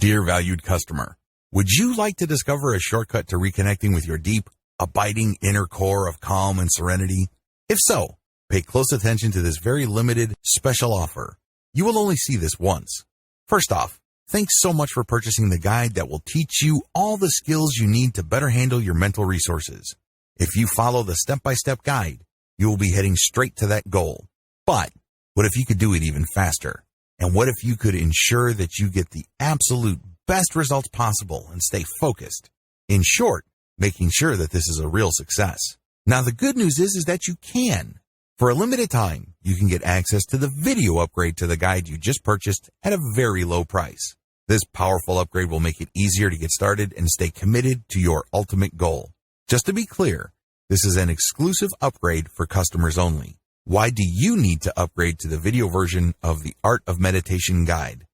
Dear valued customer, would you like to discover a shortcut to reconnecting with your deep, abiding inner core of calm and serenity? If so, pay close attention to this very limited, special offer. You will only see this once. First off, thanks so much for purchasing the guide that will teach you all the skills you need to better handle your mental resources. If you follow the step-by-step guide, you will be heading straight to that goal. But what if you could do it even faster? And what if you could ensure that you get the absolute best results possible and stay focused? In short, making sure that this is a real success. Now, the good news is that you can. For a limited time, you can get access to the video upgrade to the guide you just purchased at a very low price. This powerful upgrade will make it easier to get started and stay committed to your ultimate goal. Just to be clear, this is an exclusive upgrade for customers only. Why do you need to upgrade to the video version of the Art of Meditation guide?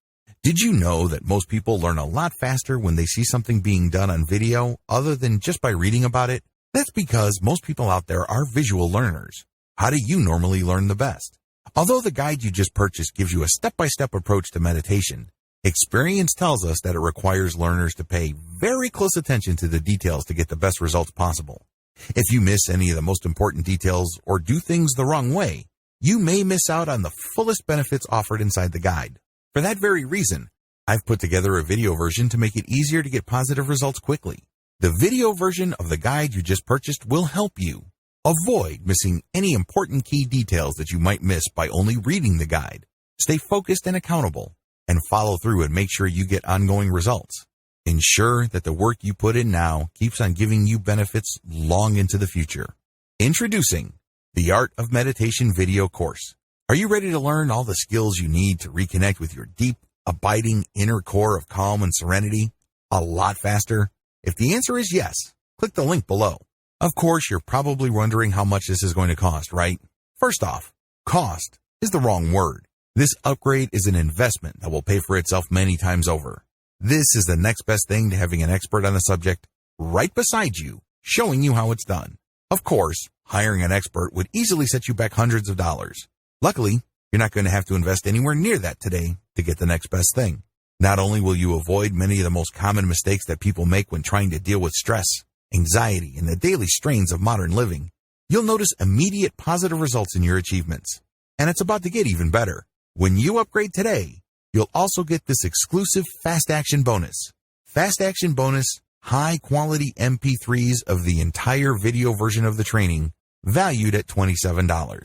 Did you know that most people learn a lot faster when they see something being done on video other than just by reading about it? That's because most people out there are visual learners. How do you normally learn the best? Although the guide you just purchased gives you a step-by-step approach to meditation, experience tells us that it requires learners to pay very close attention to the details to get the best results possible. If you miss any of the most important details or do things the wrong way, you may miss out on the fullest benefits offered inside the guide. For that very reason, I've put together a video version to make it easier to get positive results quickly. The video version of the guide you just purchased will help you avoid missing any important key details that you might miss by only reading the guide. Stay focused and accountable, and follow through and make sure you get ongoing results. Ensure that the work you put in now keeps on giving you benefits long into the future. Introducing the Art of Meditation video course. Are you ready to learn all the skills you need to reconnect with your deep, abiding inner core of calm and serenity a lot faster? If the answer is yes, click the link below. Of course, you're probably wondering how much this is going to cost, right? First off, cost is the wrong word. This upgrade is an investment that will pay for itself many times over. This is the next best thing to having an expert on the subject right beside you, showing you how it's done. Of course, hiring an expert would easily set you back hundreds of dollars. Luckily, you're not going to have to invest anywhere near that today to get the next best thing. Not only will you avoid many of the most common mistakes that people make when trying to deal with stress, anxiety, and the daily strains of modern living, you'll notice immediate positive results in your achievements. And it's about to get even better. When you upgrade today, you'll also get this exclusive Fast Action bonus. Fast Action bonus, high-quality MP3s of the entire video version of the training, valued at $27.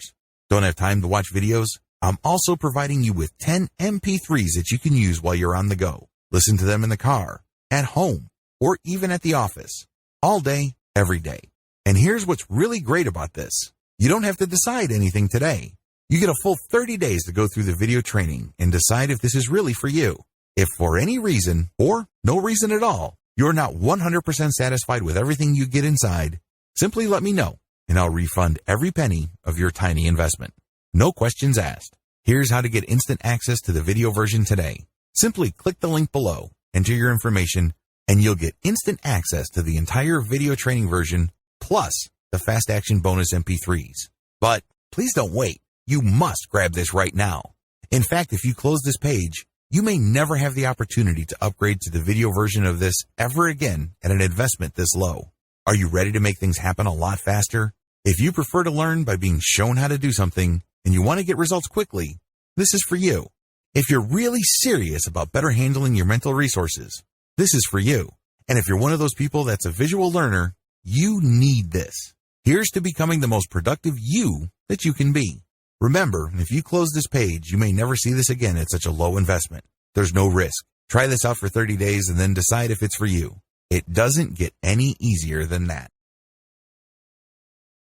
Don't have time to watch videos? I'm also providing you with 10 MP3s that you can use while you're on the go. Listen to them in the car, at home, or even at the office. All day, every day. And here's what's really great about this. You don't have to decide anything today. You get a full 30 days to go through the video training and decide if this is really for you. If for any reason, or no reason at all, you're not 100% satisfied with everything you get inside, simply let me know, and I'll refund every penny of your tiny investment. No questions asked. Here's how to get instant access to the video version today. Simply click the link below, enter your information, and you'll get instant access to the entire video training version, plus the Fast Action bonus MP3s. But please don't wait. You must grab this right now. In fact, if you close this page, you may never have the opportunity to upgrade to the video version of this ever again at an investment this low. Are you ready to make things happen a lot faster? If you prefer to learn by being shown how to do something and you want to get results quickly, this is for you. If you're really serious about better handling your mental resources, this is for you. And if you're one of those people that's a visual learner, you need this. Here's to becoming the most productive you that you can be. Remember, if you close this page, you may never see this again at such a low investment. There's no risk. Try this out for 30 days and then decide if it's for you. It doesn't get any easier than that.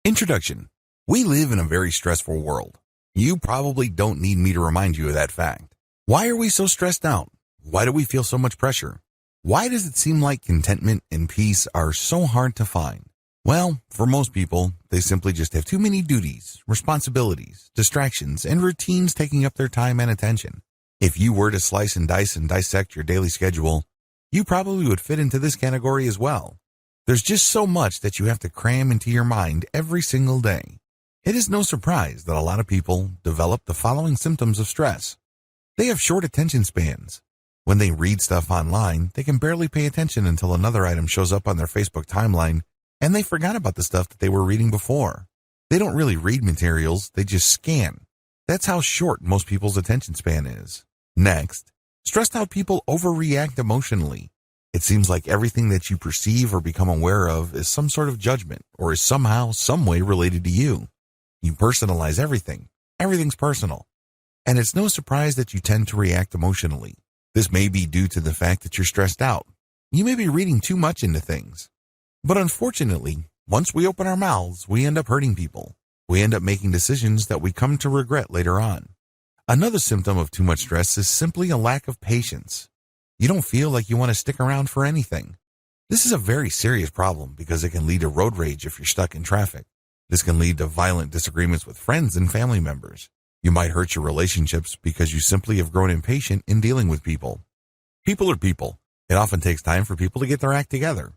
Introduction. We live in a very stressful world. You probably don't need me to remind you of that fact. Why are we so stressed out? Why do we feel so much pressure? Why does it seem like contentment and peace are so hard to find? Well, for most people, they simply just have too many duties, responsibilities, distractions, and routines taking up their time and attention. If you were to slice and dice and dissect your daily schedule, you probably would fit into this category as well. There's just so much that you have to cram into your mind every single day. It is no surprise that a lot of people develop the following symptoms of stress. They have short attention spans. When they read stuff online, they can barely pay attention until another item shows up on their Facebook timeline, and they forgot about the stuff that they were reading before. They don't really read materials, they just scan. That's how short most people's attention span is. Next, stressed out people overreact emotionally. It seems like everything that you perceive or become aware of is some sort of judgment or is somehow, some way related to you. You personalize everything. Everything's personal. And it's no surprise that you tend to react emotionally. This may be due to the fact that you're stressed out. You may be reading too much into things. But unfortunately, once we open our mouths, we end up hurting people. We end up making decisions that we come to regret later on. Another symptom of too much stress is simply a lack of patience. You don't feel like you want to stick around for anything. This is a very serious problem because it can lead to road rage if you're stuck in traffic. This can lead to violent disagreements with friends and family members. You might hurt your relationships because you simply have grown impatient in dealing with people. People are people. It often takes time for people to get their act together.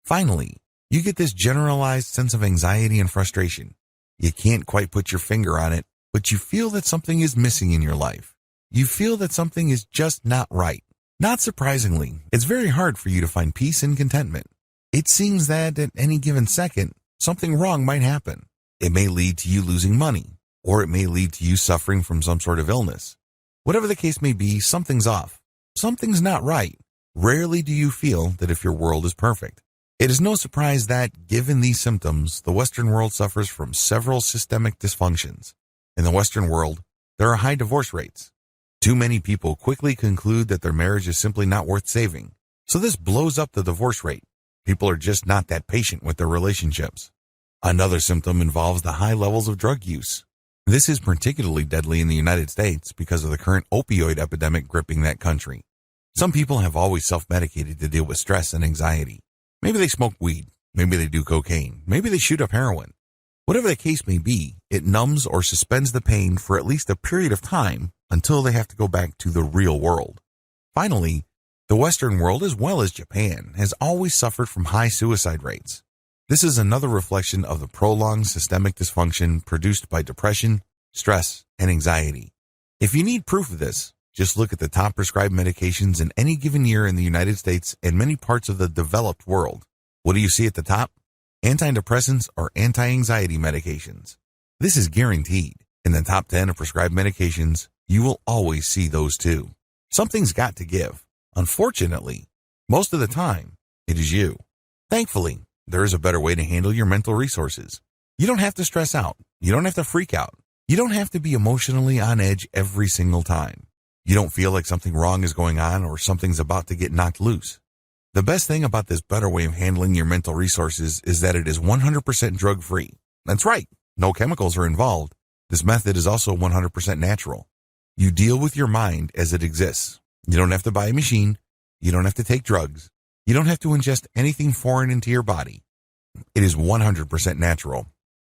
Finally, you get this generalized sense of anxiety and frustration. You can't quite put your finger on it, but you feel that something is missing in your life. You feel that something is just not right. Not surprisingly, it's very hard for you to find peace and contentment. It seems that at any given second, something wrong might happen. It may lead to you losing money, or it may lead to you suffering from some sort of illness. Whatever the case may be, something's off. Something's not right. Rarely do you feel that if your world is perfect. It is no surprise that, given these symptoms, the Western world suffers from several systemic dysfunctions. In the Western world, there are high divorce rates. Too many people quickly conclude that their marriage is simply not worth saving. So this blows up the divorce rate. People are just not that patient with their relationships. Another symptom involves the high levels of drug use. This is particularly deadly in the United States because of the current opioid epidemic gripping that country. Some people have always self-medicated to deal with stress and anxiety. Maybe they smoke weed. Maybe they do cocaine. Maybe they shoot up heroin. Whatever the case may be, it numbs or suspends the pain for at least a period of time until they have to go back to the real world. Finally, the Western world, as well as Japan, has always suffered from high suicide rates. This is another reflection of the prolonged systemic dysfunction produced by depression, stress, and anxiety. If you need proof of this, just look at the top prescribed medications in any given year in the United States and many parts of the developed world. What do you see at the top? Antidepressants or anti-anxiety medications. This is guaranteed. In the top 10 of prescribed medications, you will always see those too. Something's got to give. Unfortunately, most of the time, it is you. Thankfully, there is a better way to handle your mental resources. You don't have to stress out. You don't have to freak out. You don't have to be emotionally on edge every single time. You don't feel like something wrong is going on or something's about to get knocked loose. The best thing about this better way of handling your mental resources is that it is 100% drug-free. That's right. No chemicals are involved. This method is also 100% natural. You deal with your mind as it exists. You don't have to buy a machine. You don't have to take drugs. You don't have to ingest anything foreign into your body. It is 100% natural.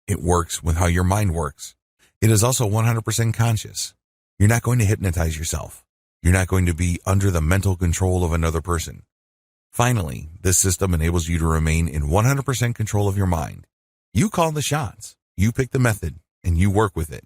It works with how your mind works. It is also 100% conscious. You're not going to hypnotize yourself. You're not going to be under the mental control of another person. Finally, this system enables you to remain in 100% control of your mind. You call the shots. You pick the method, and you work with it.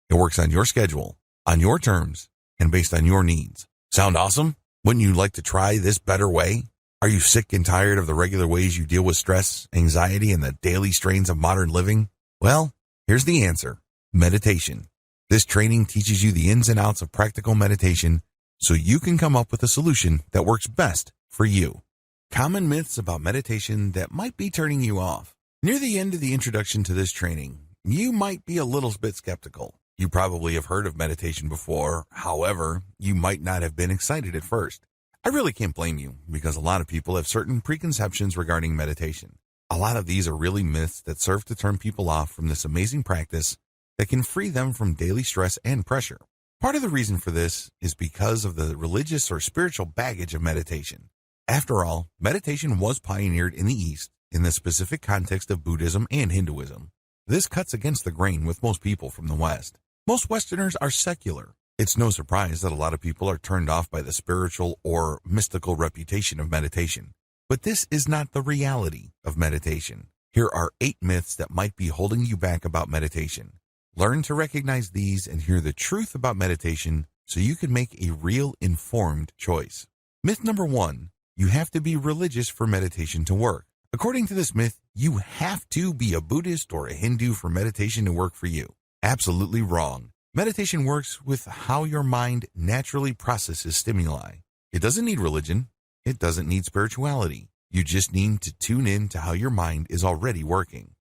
It works on your schedule, on your terms, and based on your needs. Sound awesome? Wouldn't you like to try this better way? Are you sick and tired of the regular ways you deal with stress, anxiety, and the daily strains of modern living? Well, here's the answer. Meditation. This training teaches you the ins and outs of practical meditation so you can come up with a solution that works best for you. Common myths about meditation that might be turning you off. Near the end of the introduction to this training, you might be a little bit skeptical. You probably have heard of meditation before. However, you might not have been excited at first. I really can't blame you because a lot of people have certain preconceptions regarding meditation. A lot of these are really myths that serve to turn people off from this amazing practice that can free them from daily stress and pressure. Part of the reason for this is because of the religious or spiritual baggage of meditation. After all, meditation was pioneered in the East in the specific context of Buddhism and Hinduism. This cuts against the grain with most people from the West. Most Westerners are secular. It's no surprise that a lot of people are turned off by the spiritual or mystical reputation of meditation. But this is not the reality of meditation. Here are 8 myths that might be holding you back about meditation. Learn to recognize these and hear the truth about meditation so you can make a real informed choice. Myth number 1, you have to be religious for meditation to work. According to this myth, you have to be a Buddhist or a Hindu for meditation to work for you. Absolutely wrong. Meditation works with how your mind naturally processes stimuli. It doesn't need religion. It doesn't need spirituality. You just need to tune in to how your mind is already working.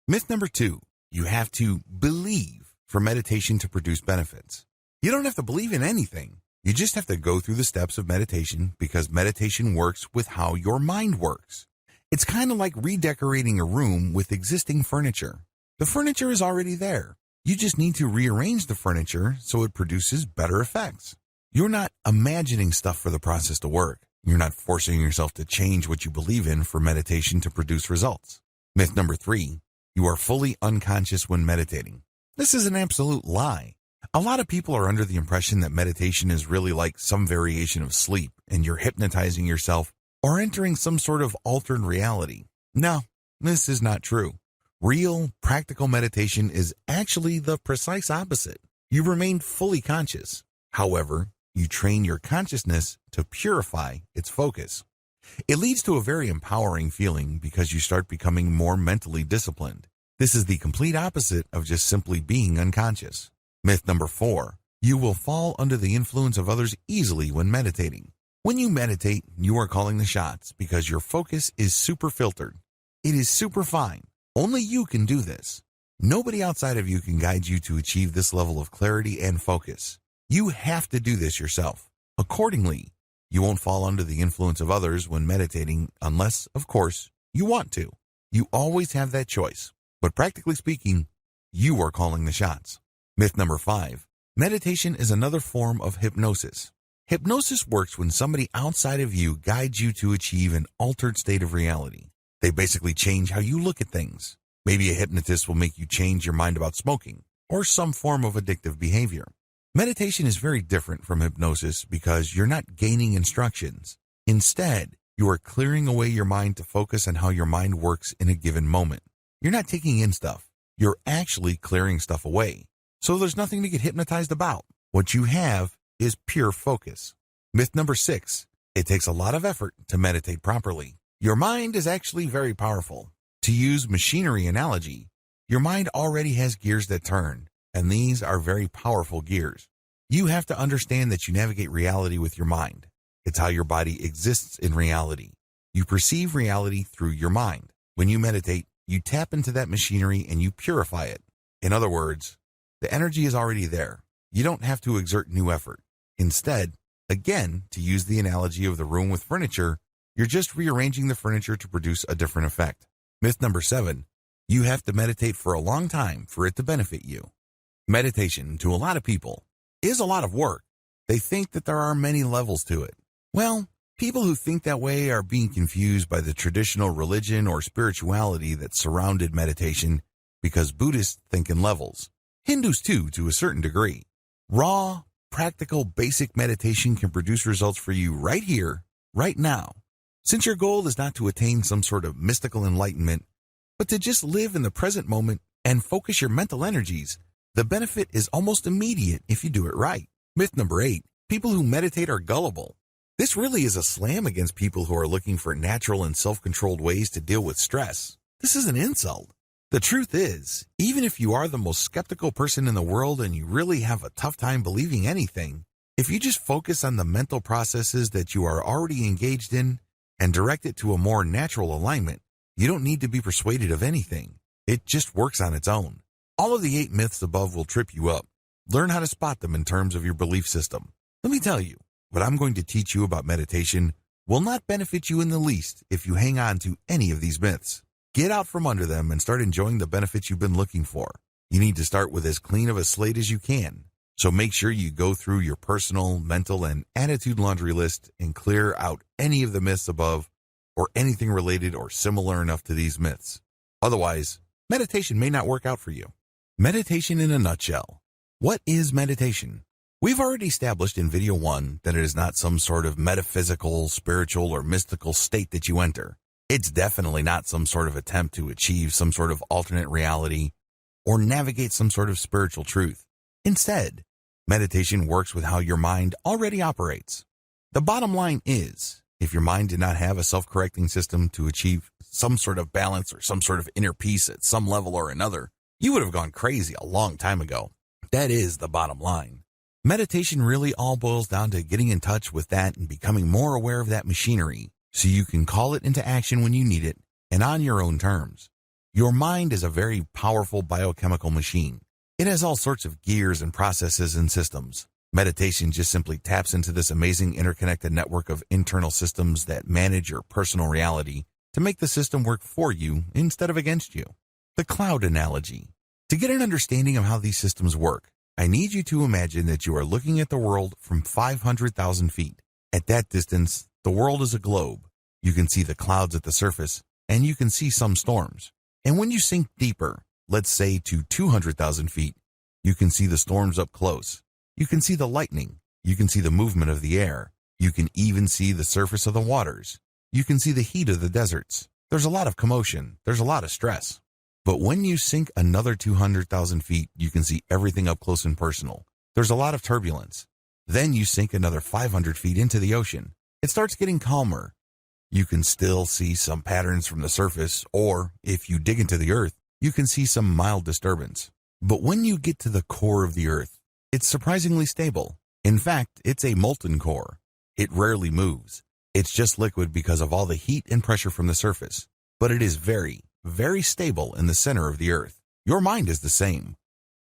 Myth number 2, you have to believe for meditation to produce benefits. You don't have to believe in anything. You just have to go through the steps of meditation because meditation works with how your mind works. It's kind of like redecorating a room with existing furniture. The furniture is already there. You just need to rearrange the furniture so it produces better effects. You're not imagining stuff for the process to work. You're not forcing yourself to change what you believe in for meditation to produce results. Myth number 3, you are fully unconscious when meditating. This is an absolute lie. A lot of people are under the impression that meditation is really like some variation of sleep and you're hypnotizing yourself or entering some sort of altered reality. No, this is not true. Real, practical meditation is actually the precise opposite. You remain fully conscious. However, you train your consciousness to purify its focus. It leads to a very empowering feeling because you start becoming more mentally disciplined. This is the complete opposite of just simply being unconscious. Myth number 4, you will fall under the influence of others easily when meditating. When you meditate, you are calling the shots because your focus is super filtered. It is super fine. Only you can do this. Nobody outside of you can guide you to achieve this level of clarity and focus. You have to do this yourself. Accordingly, you won't fall under the influence of others when meditating unless, of course, you want to. You always have that choice. But practically speaking, you are calling the shots. Myth number 5, meditation is another form of hypnosis. Hypnosis works when somebody outside of you guides you to achieve an altered state of reality. They basically change how you look at things. Maybe a hypnotist will make you change your mind about smoking or some form of addictive behavior. Meditation is very different from hypnosis because you're not gaining instructions. Instead, you are clearing away your mind to focus on how your mind works in a given moment. You're not taking in stuff. You're actually clearing stuff away. So there's nothing to get hypnotized about. What you have is pure focus. Myth number 6, it takes a lot of effort to meditate properly. Your mind is actually very powerful. To use machinery analogy, your mind already has gears that turn, and these are very powerful gears. You have to understand that you navigate reality with your mind. It's how your body exists in reality. You perceive reality through your mind. When you meditate, you tap into that machinery and you purify it. In other words, the energy is already there. You don't have to exert new effort. Instead, again, to use the analogy of the room with furniture, you're just rearranging the furniture to produce a different effect. Myth number 7, you have to meditate for a long time for it to benefit you. Meditation, to a lot of people, is a lot of work. They think that there are many levels to it. Well, people who think that way are being confused by the traditional religion or spirituality that surrounded meditation because Buddhists think in levels. Hindus too, to a certain degree. Raw, practical, basic meditation can produce results for you right here, right now. Since your goal is not to attain some sort of mystical enlightenment, but to just live in the present moment and focus your mental energies, the benefit is almost immediate if you do it right. Myth number 8, people who meditate are gullible. This really is a slam against people who are looking for natural and self-controlled ways to deal with stress. This is an insult. The truth is, even if you are the most skeptical person in the world and you really have a tough time believing anything, if you just focus on the mental processes that you are already engaged in and direct it to a more natural alignment, you don't need to be persuaded of anything. It just works on its own. All of the 8 myths above will trip you up. Learn how to spot them in terms of your belief system. Let me tell you, what I'm going to teach you about meditation will not benefit you in the least if you hang on to any of these myths. Get out from under them and start enjoying the benefits you've been looking for. You need to start with as clean of a slate as you can. So make sure you go through your personal, mental, and attitude laundry list and clear out any of the myths above or anything related or similar enough to these myths. Otherwise, meditation may not work out for you. Meditation in a nutshell. What is meditation? We've already established in video 1 that it is not some sort of metaphysical, spiritual, or mystical state that you enter. It's definitely not some sort of attempt to achieve some sort of alternate reality or navigate some sort of spiritual truth. Instead, Meditation works with how your mind already operates. The bottom line is, if your mind did not have a self-correcting system to achieve some sort of balance or some sort of inner peace at some level or another, you would have gone crazy a long time ago. That is the bottom line. Meditation really all boils down to getting in touch with that and becoming more aware of that machinery so you can call it into action when you need it and on your own terms. Your mind is a very powerful biochemical machine. It has all sorts of gears and processes and systems. Meditation just simply taps into this amazing interconnected network of internal systems that manage your personal reality to make the system work for you instead of against you. The cloud analogy. To get an understanding of how these systems work, I need you to imagine that you are looking at the world from 500,000 feet. At that distance, the world is a globe. You can see the clouds at the surface, and you can see some storms. And when you sink deeper, let's say to 200,000 feet, you can see the storms up close. You can see the lightning. You can see the movement of the air. You can even see the surface of the waters. You can see the heat of the deserts. There's a lot of commotion. There's a lot of stress. But when you sink another 200,000 feet, you can see everything up close and personal. There's a lot of turbulence. Then you sink another 500 feet into the ocean. It starts getting calmer. You can still see some patterns from the surface, or if you dig into the earth, you can see some mild disturbance. But when you get to the core of the earth, it's surprisingly stable. In fact, it's a molten core. It rarely moves. It's just liquid because of all the heat and pressure from the surface. But it is very, very stable in the center of the earth. Your mind is the same.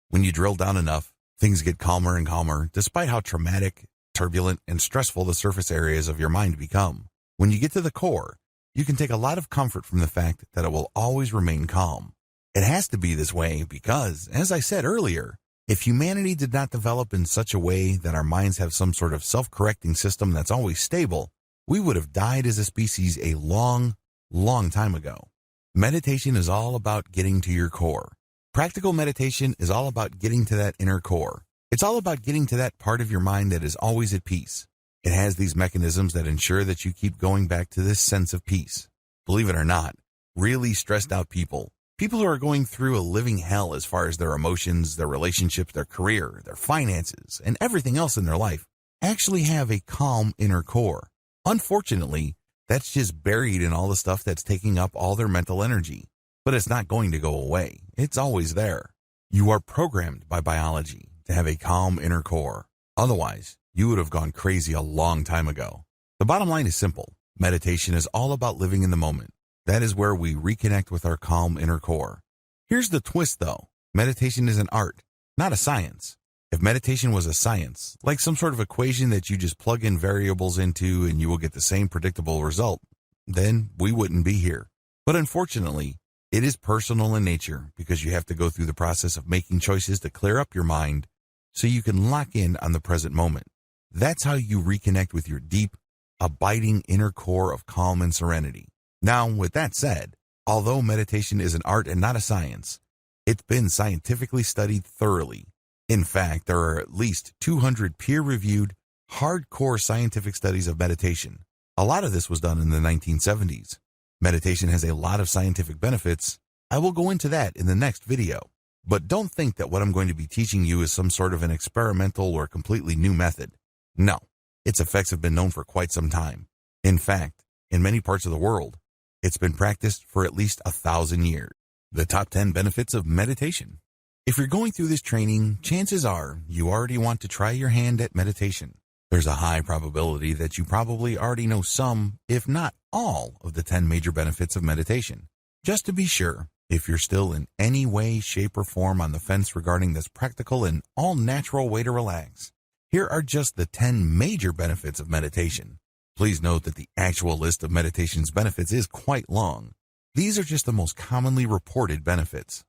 When you drill down enough, things get calmer and calmer, despite how traumatic, turbulent, and stressful the surface areas of your mind become. When you get to the core, you can take a lot of comfort from the fact that it will always remain calm. It has to be this way because, as I said earlier, if humanity did not develop in such a way that our minds have some sort of self-correcting system that's always stable, we would have died as a species a long, long time ago. Meditation is all about getting to your core. Practical meditation is all about getting to that inner core. It's all about getting to that part of your mind that is always at peace. It has these mechanisms that ensure that you keep going back to this sense of peace. Believe it or not, really stressed out people who are going through a living hell as far as their emotions, their relationships, their career, their finances, and everything else in their life, actually have a calm inner core. Unfortunately, that's just buried in all the stuff that's taking up all their mental energy. But it's not going to go away. It's always there. You are programmed by biology to have a calm inner core. Otherwise, you would have gone crazy a long time ago. The bottom line is simple. Meditation is all about living in the moment. That is where we reconnect with our calm inner core. Here's the twist, though. Meditation is an art, not a science. If meditation was a science, like some sort of equation that you just plug in variables into and you will get the same predictable result, then we wouldn't be here. But unfortunately, it is personal in nature because you have to go through the process of making choices to clear up your mind so you can lock in on the present moment. That's how you reconnect with your deep, abiding inner core of calm and serenity. Now, with that said, although meditation is an art and not a science, it's been scientifically studied thoroughly. In fact, there are at least 200 peer-reviewed, hardcore scientific studies of meditation. A lot of this was done in the 1970s. Meditation has a lot of scientific benefits. I will go into that in the next video. But don't think that what I'm going to be teaching you is some sort of an experimental or completely new method. No, its effects have been known for quite some time. In fact, in many parts of the world, it's been practiced for at least 1,000 years. The top 10 benefits of meditation. If you're going through this training, chances are you already want to try your hand at meditation. There's a high probability that you probably already know some, if not all, of the 10 major benefits of meditation. Just to be sure, if you're still in any way, shape, or form on the fence regarding this practical and all-natural way to relax, here are just the 10 major benefits of meditation. Please note that the actual list of meditation's benefits is quite long. These are just the most commonly reported benefits.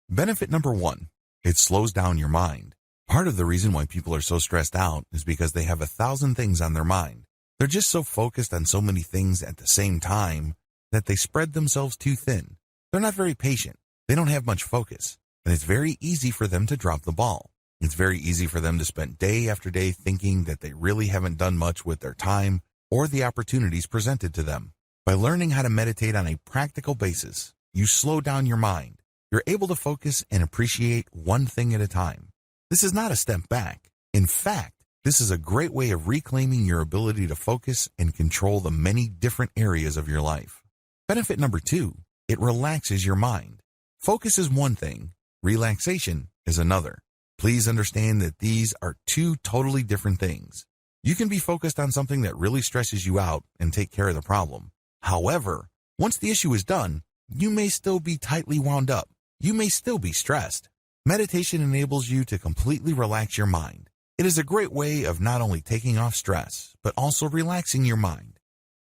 Benefit number 1, it slows down your mind. Part of the reason why people are so stressed out is because they have 1,000 things on their mind. They're just so focused on so many things at the same time that they spread themselves too thin. They're not very patient. They don't have much focus. And it's very easy for them to drop the ball. It's very easy for them to spend day after day thinking that they really haven't done much with their time or the opportunities presented to them. By learning how to meditate on a practical basis, you slow down your mind. You're able to focus and appreciate one thing at a time. This is not a step back. In fact, this is a great way of reclaiming your ability to focus and control the many different areas of your life. Benefit number 2, it relaxes your mind. Focus is one thing, relaxation is another. Please understand that these are two totally different things. You can be focused on something that really stresses you out and take care of the problem. However, once the issue is done, you may still be tightly wound up. You may still be stressed. Meditation enables you to completely relax your mind. It is a great way of not only taking off stress, but also relaxing your mind.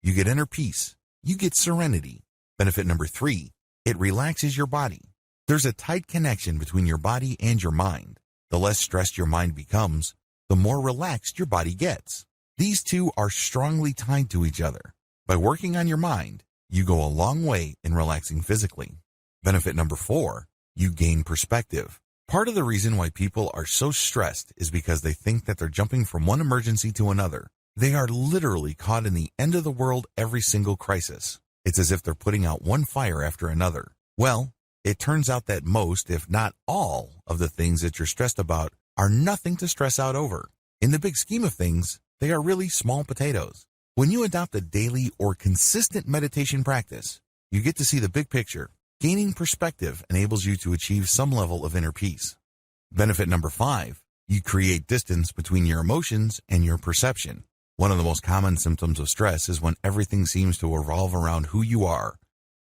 You get inner peace. You get serenity. Benefit number 3, it relaxes your body. There's a tight connection between your body and your mind. The less stressed your mind becomes, the more relaxed your body gets. These two are strongly tied to each other. By working on your mind, you go a long way in relaxing physically. Benefit number 4, you gain perspective. Part of the reason why people are so stressed is because they think that they're jumping from one emergency to another. They are literally caught in the end of the world every single crisis. It's as if they're putting out one fire after another. Well, it turns out that most, if not all, of the things that you're stressed about are nothing to stress out over. In the big scheme of things, they are really small potatoes. When you adopt a daily or consistent meditation practice, you get to see the big picture. Gaining perspective enables you to achieve some level of inner peace. Benefit number 5, you create distance between your emotions and your perception. One of the most common symptoms of stress is when everything seems to revolve around who you are,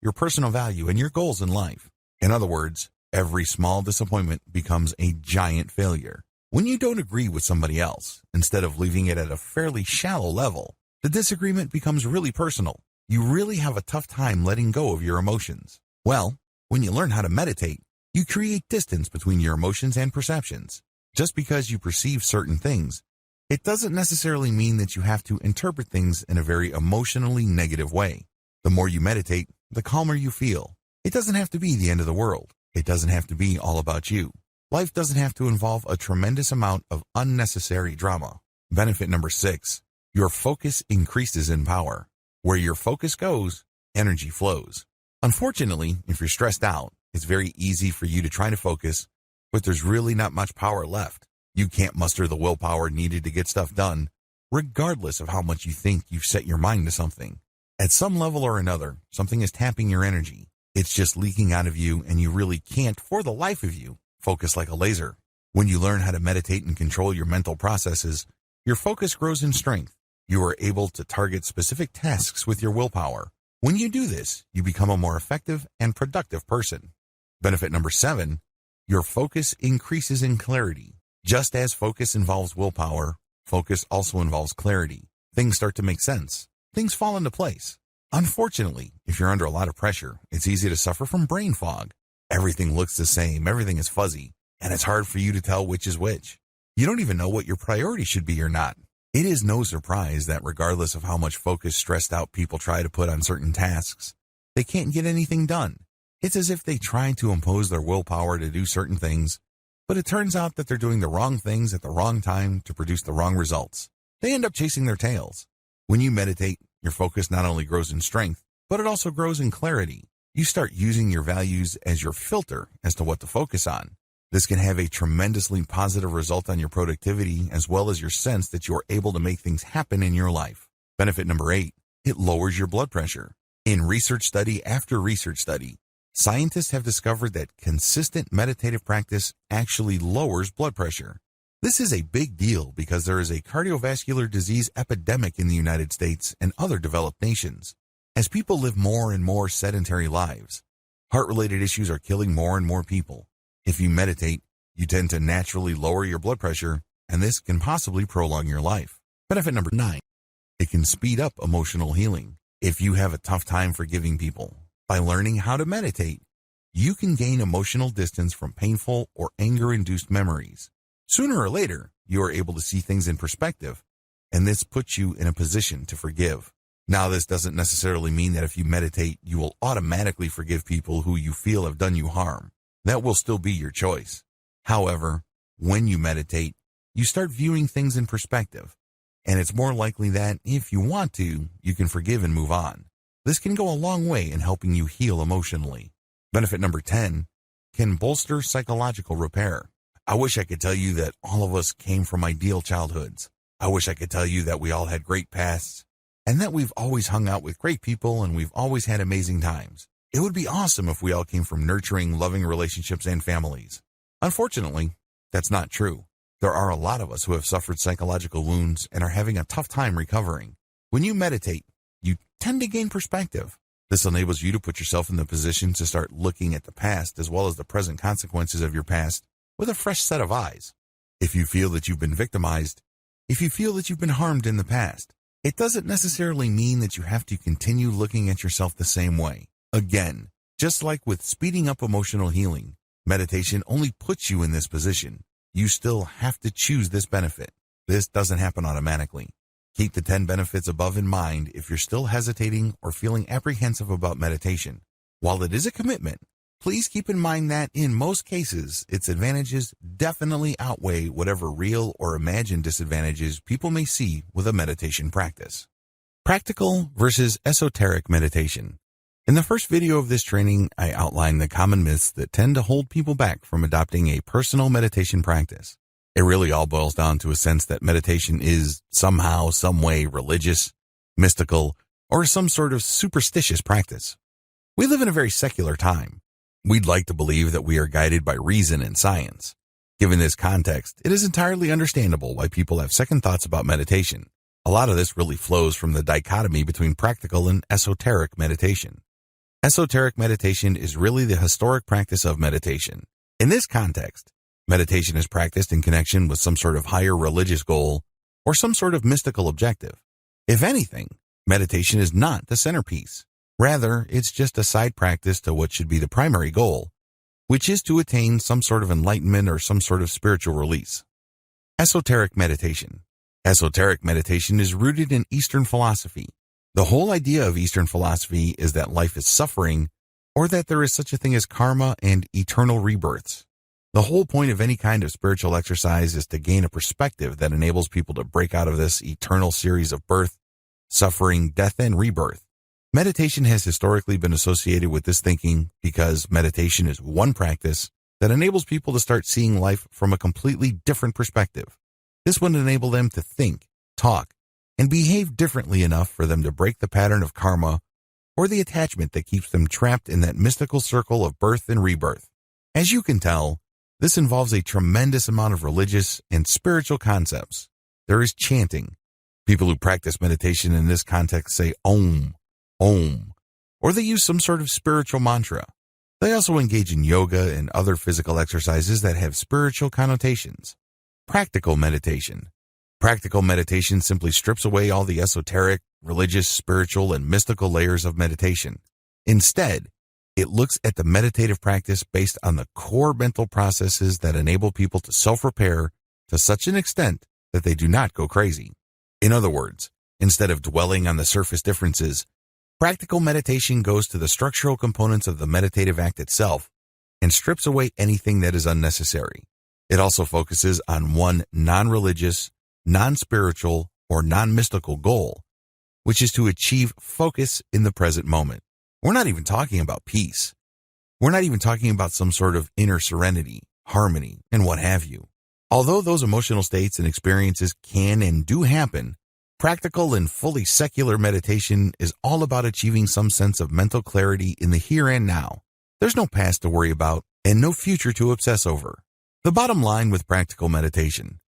your personal value, and your goals in life. In other words, every small disappointment becomes a giant failure. When you don't agree with somebody else, instead of leaving it at a fairly shallow level, the disagreement becomes really personal. You really have a tough time letting go of your emotions. Well, when you learn how to meditate, you create distance between your emotions and perceptions. Just because you perceive certain things, it doesn't necessarily mean that you have to interpret things in a very emotionally negative way. The more you meditate, the calmer you feel. It doesn't have to be the end of the world. It doesn't have to be all about you. Life doesn't have to involve a tremendous amount of unnecessary drama. Benefit number 6, your focus increases in power. Where your focus goes, energy flows. Unfortunately, if you're stressed out, it's very easy for you to try to focus, but there's really not much power left. You can't muster the willpower needed to get stuff done, regardless of how much you think you've set your mind to something. At some level or another, something is tapping your energy. It's just leaking out of you, and you really can't, for the life of you, focus like a laser. When you learn how to meditate and control your mental processes, your focus grows in strength. You are able to target specific tasks with your willpower. When you do this, you become a more effective and productive person. Benefit number 7, your focus increases in clarity. Just as focus involves willpower, focus also involves clarity. Things start to make sense. Things fall into place. Unfortunately, if you're under a lot of pressure, it's easy to suffer from brain fog. Everything looks the same, everything is fuzzy, and it's hard for you to tell which is which. You don't even know what your priority should be or not. It is no surprise that regardless of how much focus stressed out people try to put on certain tasks, they can't get anything done. It's as if they try to impose their willpower to do certain things, but it turns out that they're doing the wrong things at the wrong time to produce the wrong results. They end up chasing their tails. When you meditate, your focus not only grows in strength, but it also grows in clarity. You start using your values as your filter as to what to focus on. This can have a tremendously positive result on your productivity as well as your sense that you are able to make things happen in your life. Benefit number 8, it lowers your blood pressure. In research study after research study, scientists have discovered that consistent meditative practice actually lowers blood pressure. This is a big deal because there is a cardiovascular disease epidemic in the United States and other developed nations. As people live more and more sedentary lives, heart-related issues are killing more and more people. If you meditate, you tend to naturally lower your blood pressure, and this can possibly prolong your life. Benefit number 9, it can speed up emotional healing. If you have a tough time forgiving people, by learning how to meditate, you can gain emotional distance from painful or anger-induced memories. Sooner or later, you are able to see things in perspective, and this puts you in a position to forgive. Now, this doesn't necessarily mean that if you meditate, you will automatically forgive people who you feel have done you harm. That will still be your choice. However, when you meditate, you start viewing things in perspective, and it's more likely that, if you want to, you can forgive and move on. This can go a long way in helping you heal emotionally. Benefit number 10, can bolster psychological repair. I wish I could tell you that all of us came from ideal childhoods. I wish I could tell you that we all had great pasts and that we've always hung out with great people and we've always had amazing times. It would be awesome if we all came from nurturing, loving relationships and families. Unfortunately, that's not true. There are a lot of us who have suffered psychological wounds and are having a tough time recovering. When you meditate, you tend to gain perspective. This enables you to put yourself in the position to start looking at the past as well as the present consequences of your past with a fresh set of eyes. If you feel that you've been victimized, if you feel that you've been harmed in the past, it doesn't necessarily mean that you have to continue looking at yourself the same way. Again, just like with speeding up emotional healing, meditation only puts you in this position. You still have to choose this benefit. This doesn't happen automatically. Keep the 10 benefits above in mind if you're still hesitating or feeling apprehensive about meditation. While it is a commitment, please keep in mind that in most cases, its advantages definitely outweigh whatever real or imagined disadvantages people may see with a meditation practice. Practical versus esoteric meditation. In the first video of this training, I outlined the common myths that tend to hold people back from adopting a personal meditation practice. It really all boils down to a sense that meditation is somehow, some way religious, mystical, or some sort of superstitious practice. We live in a very secular time. We'd like to believe that we are guided by reason and science. Given this context, it is entirely understandable why people have second thoughts about meditation. A lot of this really flows from the dichotomy between practical and esoteric meditation. Esoteric meditation is really the historic practice of meditation. In this context, meditation is practiced in connection with some sort of higher religious goal or some sort of mystical objective. If anything, meditation is not the centerpiece. Rather, it's just a side practice to what should be the primary goal, which is to attain some sort of enlightenment or some sort of spiritual release. Esoteric meditation. Esoteric meditation is rooted in Eastern philosophy. The whole idea of Eastern philosophy is that life is suffering or that there is such a thing as karma and eternal rebirths. The whole point of any kind of spiritual exercise is to gain a perspective that enables people to break out of this eternal series of birth, suffering, death, and rebirth. Meditation has historically been associated with this thinking because meditation is one practice that enables people to start seeing life from a completely different perspective. This would enable them to think, talk, and behave differently enough for them to break the pattern of karma or the attachment that keeps them trapped in that mystical circle of birth and rebirth. As you can tell, this involves a tremendous amount of religious and spiritual concepts. There is chanting. People who practice meditation in this context say Om, Om, or they use some sort of spiritual mantra. They also engage in yoga and other physical exercises that have spiritual connotations. Practical meditation. Practical meditation simply strips away all the esoteric, religious, spiritual, and mystical layers of meditation. Instead, it looks at the meditative practice based on the core mental processes that enable people to self-repair to such an extent that they do not go crazy. In other words, instead of dwelling on the surface differences, practical meditation goes to the structural components of the meditative act itself and strips away anything that is unnecessary. It also focuses on one non-religious, non-spiritual, or non-mystical goal, which is to achieve focus in the present moment. We're not even talking about peace. We're not even talking about some sort of inner serenity, harmony, and what have you. Although those emotional states and experiences can and do happen, practical and fully secular meditation is all about achieving some sense of mental clarity in the here and now. There's no past to worry about and no future to obsess over. The bottom line with practical meditation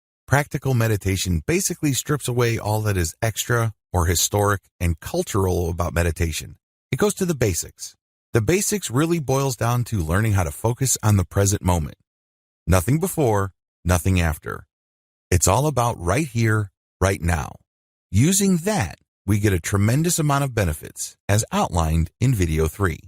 basically strips away all that is extra or historic and cultural about meditation. It goes to the basics. The basics really boils down to learning how to focus on the present moment. Nothing before, nothing after. It's all about right here, right now. Using that, we get a tremendous amount of benefits, as outlined in video 3.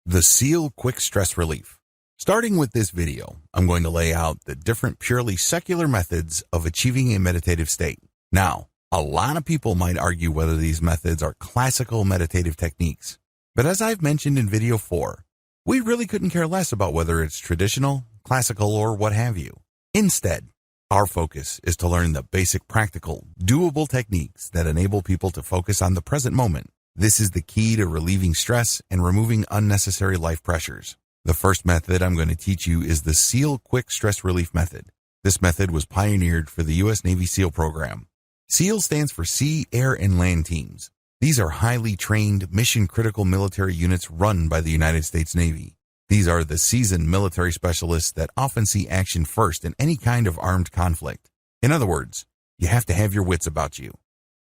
The SEAL Quick Stress Relief. Starting with this video, I'm going to lay out the different purely secular methods of achieving a meditative state. Now, a lot of people might argue whether these methods are classical meditative techniques. But as I've mentioned in video 4, we really couldn't care less about whether it's traditional, classical, or what have you. Instead, our focus is to learn the basic practical, doable techniques that enable people to focus on the present moment. This is the key to relieving stress and removing unnecessary life pressures. The first method I'm going to teach you is the SEAL Quick Stress Relief Method. This method was pioneered for the U.S. Navy SEAL program. SEAL stands for Sea, Air, and Land Teams. These are highly trained, mission-critical military units run by the United States Navy. These are the seasoned military specialists that often see action first in any kind of armed conflict. In other words, you have to have your wits about you.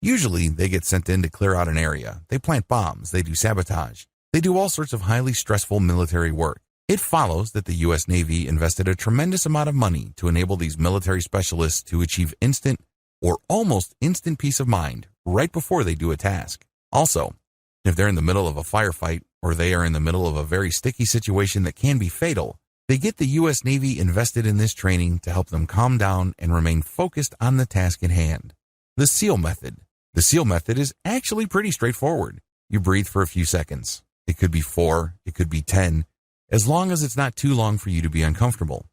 Usually, they get sent in to clear out an area. They plant bombs. They do sabotage. They do all sorts of highly stressful military work. It follows that the U.S. Navy invested a tremendous amount of money to enable these military specialists to achieve instant or almost instant peace of mind right before they do a task. Also, if they're in the middle of a firefight or they are in the middle of a very sticky situation that can be fatal, they get the U.S. Navy invested in this training to help them calm down and remain focused on the task at hand. The SEAL method. The SEAL method is actually pretty straightforward. You breathe for a few seconds. It could be 4, it could be 10, as long as it's not too long for you to be uncomfortable.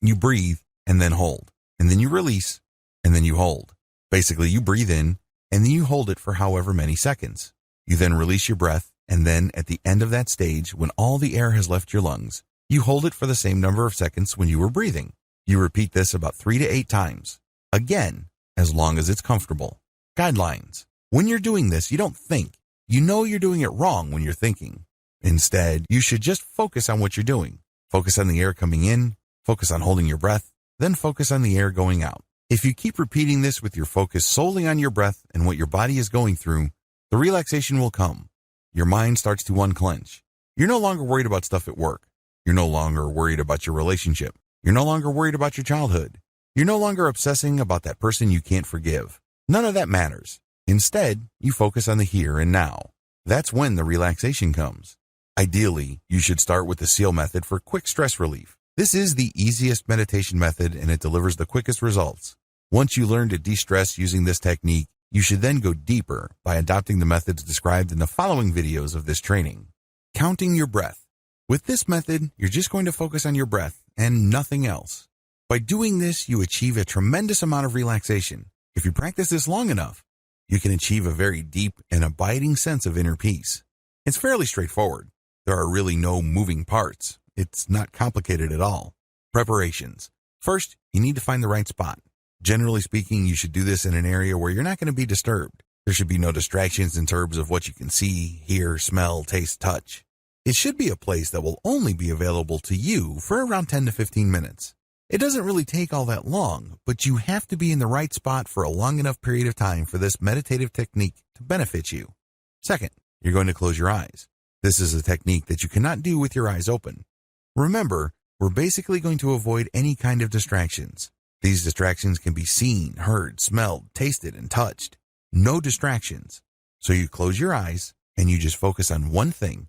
You breathe and then hold, and then you release, and then you hold. Basically, you breathe in, and then you hold it for however many seconds. You then release your breath, and then at the end of that stage, when all the air has left your lungs, you hold it for the same number of seconds when you were breathing. You repeat this about 3 to 8 times. Again, as long as it's comfortable. Guidelines. When you're doing this, you don't think. You know you're doing it wrong when you're thinking. Instead, you should just focus on what you're doing. Focus on the air coming in, focus on holding your breath, then focus on the air going out. If you keep repeating this with your focus solely on your breath and what your body is going through, the relaxation will come. Your mind starts to unclench. You're no longer worried about stuff at work. You're no longer worried about your relationship. You're no longer worried about your childhood. You're no longer obsessing about that person you can't forgive. None of that matters. Instead, you focus on the here and now. That's when the relaxation comes. Ideally, you should start with the SEAL method for quick stress relief. This is the easiest meditation method and it delivers the quickest results. Once you learn to de-stress using this technique, you should then go deeper by adopting the methods described in the following videos of this training. Counting your breath. With this method, you're just going to focus on your breath and nothing else. By doing this, you achieve a tremendous amount of relaxation. If you practice this long enough, you can achieve a very deep and abiding sense of inner peace. It's fairly straightforward. There are really no moving parts. It's not complicated at all. Preparations. First, you need to find the right spot. Generally speaking, you should do this in an area where you're not going to be disturbed. There should be no distractions in terms of what you can see, hear, smell, taste, touch. It should be a place that will only be available to you for around 10 to 15 minutes. It doesn't really take all that long, but you have to be in the right spot for a long enough period of time for this meditative technique to benefit you. Second, you're going to close your eyes. This is a technique that you cannot do with your eyes open. Remember, we're basically going to avoid any kind of distractions. These distractions can be seen, heard, smelled, tasted, and touched. No distractions. So you close your eyes and you just focus on one thing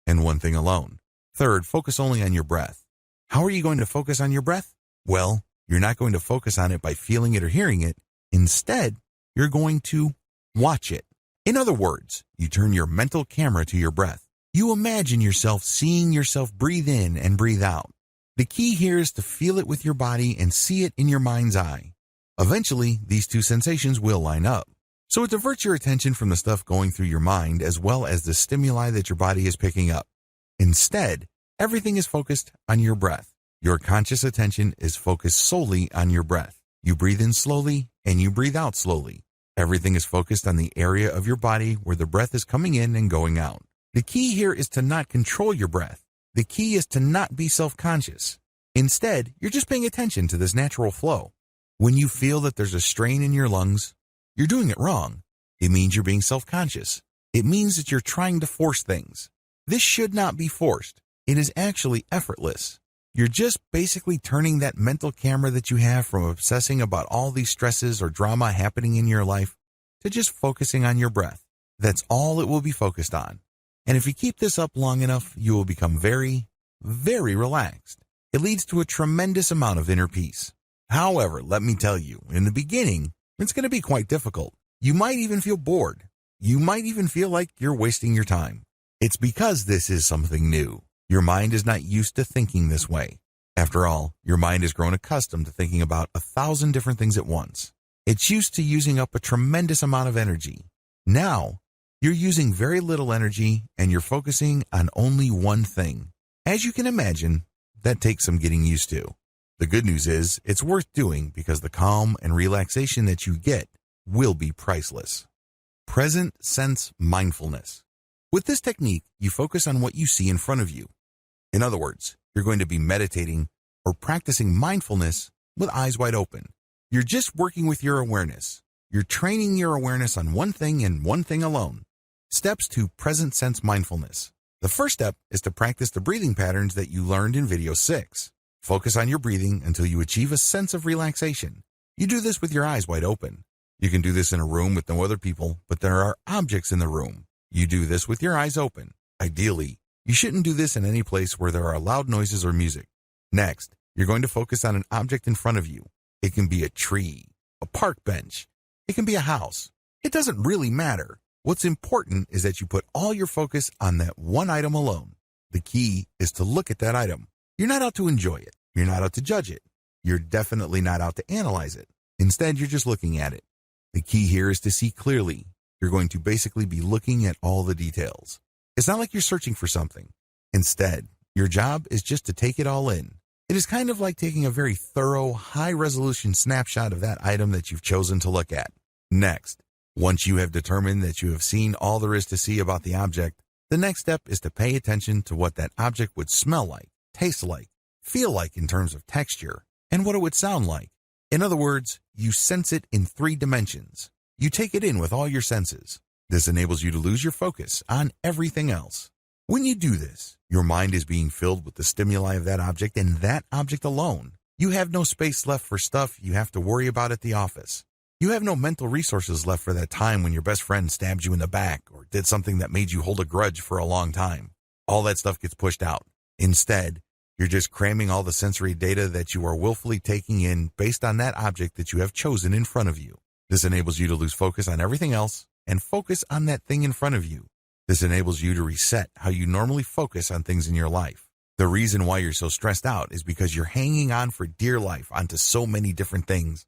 and one thing alone. Third, focus only on your breath. How are you going to focus on your breath? Well, you're not going to focus on it by feeling it or hearing it. Instead, you're going to watch it. In other words, you turn your mental camera to your breath. You imagine yourself seeing yourself breathe in and breathe out. The key here is to feel it with your body and see it in your mind's eye. Eventually, these two sensations will line up. So it diverts your attention from the stuff going through your mind as well as the stimuli that your body is picking up. Instead, everything is focused on your breath. Your conscious attention is focused solely on your breath. You breathe in slowly and you breathe out slowly. Everything is focused on the area of your body where the breath is coming in and going out. The key here is to not control your breath. The key is to not be self-conscious. Instead, you're just paying attention to this natural flow. When you feel that there's a strain in your lungs, you're doing it wrong. It means you're being self-conscious. It means that you're trying to force things. This should not be forced. It is actually effortless. You're just basically turning that mental camera that you have from obsessing about all these stresses or drama happening in your life to just focusing on your breath. That's all it will be focused on. And if you keep this up long enough, you will become very, very relaxed. It leads to a tremendous amount of inner peace. However, let me tell you, in the beginning, it's going to be quite difficult. You might even feel bored. You might even feel like you're wasting your time. It's because this is something new. Your mind is not used to thinking this way. After all, your mind has grown accustomed to thinking about 1,000 different things at once. It's used to using up a tremendous amount of energy. Now, you're using very little energy and you're focusing on only one thing. As you can imagine, that takes some getting used to. The good news is it's worth doing because the calm and relaxation that you get will be priceless. Present sense mindfulness. With this technique, you focus on what you see in front of you. In other words, you're going to be meditating or practicing mindfulness with eyes wide open. You're just working with your awareness. You're training your awareness on one thing and one thing alone. Steps to present sense mindfulness. The first step is to practice the breathing patterns that you learned in video 6. Focus on your breathing until you achieve a sense of relaxation. You do this with your eyes wide open. You can do this in a room with no other people, but there are objects in the room. You do this with your eyes open. Ideally, you shouldn't do this in any place where there are loud noises or music. Next, you're going to focus on an object in front of you. It can be a tree, a park bench. It can be a house. It doesn't really matter. What's important is that you put all your focus on that one item alone. The key is to look at that item. You're not out to enjoy it. You're not out to judge it. You're definitely not out to analyze it. Instead, you're just looking at it. The key here is to see clearly. You're going to basically be looking at all the details. It's not like you're searching for something. Instead, your job is just to take it all in. It is kind of like taking a very thorough, high-resolution snapshot of that item that you've chosen to look at. Next, once you have determined that you have seen all there is to see about the object, the next step is to pay attention to what that object would smell like, taste like, feel like in terms of texture, and what it would sound like. In other words, you sense it in 3 dimensions. You take it in with all your senses. This enables you to lose your focus on everything else. When you do this, your mind is being filled with the stimuli of that object and that object alone. You have no space left for stuff you have to worry about at the office. You have no mental resources left for that time when your best friend stabbed you in the back or did something that made you hold a grudge for a long time. All that stuff gets pushed out. Instead, you're just cramming all the sensory data that you are willfully taking in based on that object that you have chosen in front of you. This enables you to lose focus on everything else and focus on that thing in front of you. This enables you to reset how you normally focus on things in your life. The reason why you're so stressed out is because you're hanging on for dear life onto so many different things,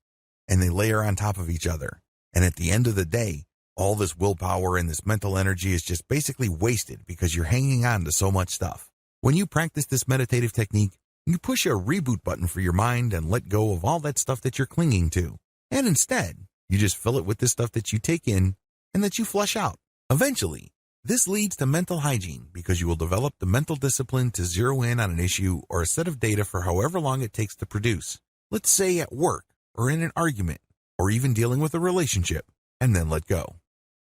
and they layer on top of each other. And at the end of the day, all this willpower and this mental energy is just basically wasted because you're hanging on to so much stuff. When you practice this meditative technique, you push a reboot button for your mind and let go of all that stuff that you're clinging to. And instead, you just fill it with the stuff that you take in and that you flush out. Eventually, this leads to mental hygiene because you will develop the mental discipline to zero in on an issue or a set of data for however long it takes to produce. Let's say at work or in an argument or even dealing with a relationship, and then let go.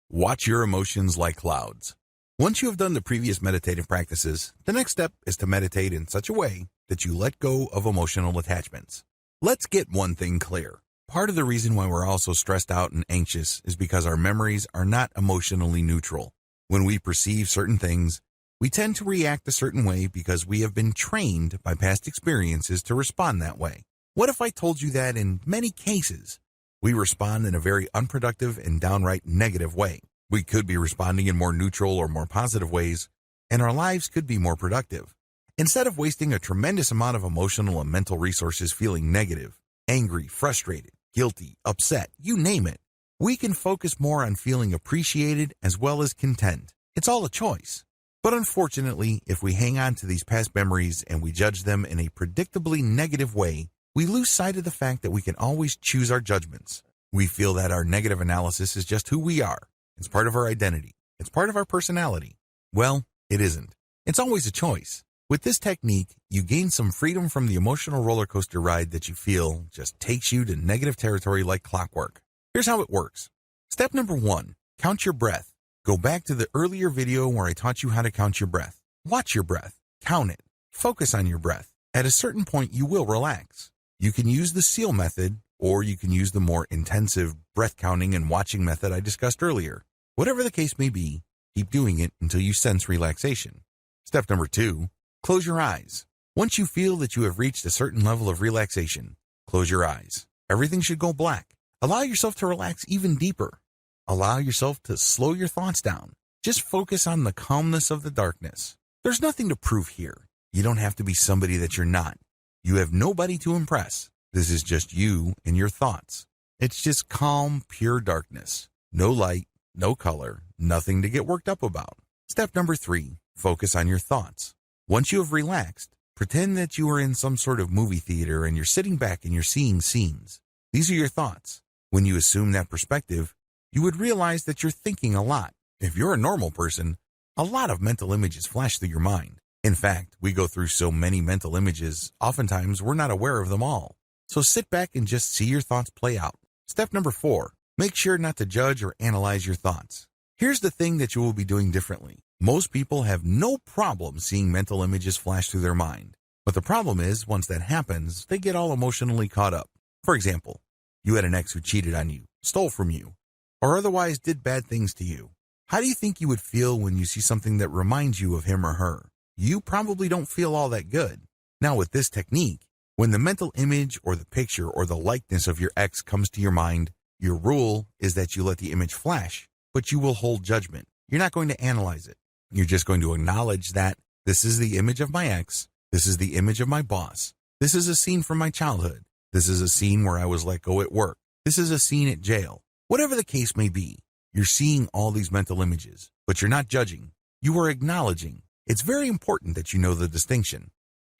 Watch your emotions like clouds. Once you have done the previous meditative practices, the next step is to meditate in such a way that you let go of emotional attachments. Let's get one thing clear. Part of the reason why we're all so stressed out and anxious is because our memories are not emotionally neutral. When we perceive certain things, we tend to react a certain way because we have been trained by past experiences to respond that way. What if I told you that in many cases, we respond in a very unproductive and downright negative way? We could be responding in more neutral or more positive ways, and our lives could be more productive. Instead of wasting a tremendous amount of emotional and mental resources feeling negative, angry, frustrated, guilty, upset, you name it, we can focus more on feeling appreciated as well as content. It's all a choice. But unfortunately, if we hang on to these past memories and we judge them in a predictably negative way, we lose sight of the fact that we can always choose our judgments. We feel that our negative analysis is just who we are. It's part of our identity. It's part of our personality. Well, it isn't. It's always a choice. With this technique, you gain some freedom from the emotional roller coaster ride that you feel just takes you to negative territory like clockwork. Here's how it works. Step number 1, count your breath. Go back to the earlier video where I taught you how to count your breath. Watch your breath. Count it. Focus on your breath. At a certain point, you will relax. You can use the SEAL method, or you can use the more intensive breath counting and watching method I discussed earlier. Whatever the case may be, keep doing it until you sense relaxation. Step number 2, close your eyes. Once you feel that you have reached a certain level of relaxation, close your eyes. Everything should go black. Allow yourself to relax even deeper. Allow yourself to slow your thoughts down. Just focus on the calmness of the darkness. There's nothing to prove here. You don't have to be somebody that you're not. You have nobody to impress. This is just you and your thoughts. It's just calm, pure darkness. No light, no color, nothing to get worked up about. Step number 3, focus on your thoughts. Once you have relaxed, Pretend that you are in some sort of movie theater and you're sitting back and you're seeing scenes. These are your thoughts. When you assume that perspective, you would realize that you're thinking a lot. If you're a normal person, a lot of mental images flash through your mind. In fact, we go through so many mental images, oftentimes we're not aware of them all. So sit back and just see your thoughts play out. Step number 4, make sure not to judge or analyze your thoughts. Here's the thing that you will be doing differently. Most people have no problem seeing mental images flash through their mind. But the problem is, once that happens, they get all emotionally caught up. For example, you had an ex who cheated on you, stole from you, or otherwise did bad things to you. How do you think you would feel when you see something that reminds you of him or her? You probably don't feel all that good. Now with this technique, when the mental image or the picture or the likeness of your ex comes to your mind, your rule is that you let the image flash, but you will hold judgment. You're not going to analyze it. You're just going to acknowledge that this is the image of my ex, this is the image of my boss, this is a scene from my childhood, this is a scene where I was let go at work, this is a scene at jail. Whatever the case may be, you're seeing all these mental images, but you're not judging. You are acknowledging. It's very important that you know the distinction.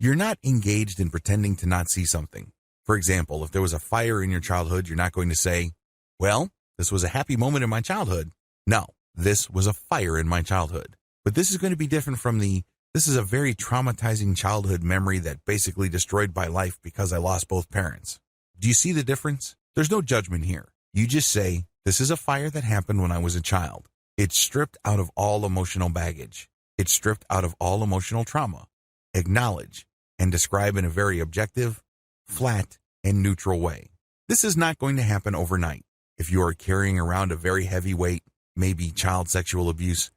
You're not engaged in pretending to not see something. For example, if there was a fire in your childhood, you're not going to say, well, this was a happy moment in my childhood. No, this was a fire in my childhood. But this is going to be different from this is a very traumatizing childhood memory that basically destroyed my life because I lost both parents. Do you see the difference? There's no judgment here. You just say, this is a fire that happened when I was a child. It's stripped out of all emotional baggage. It's stripped out of all emotional trauma. Acknowledge and describe in a very objective, flat, and neutral way. This is not going to happen overnight. If you are carrying around a very heavy weight, maybe child sexual abuse,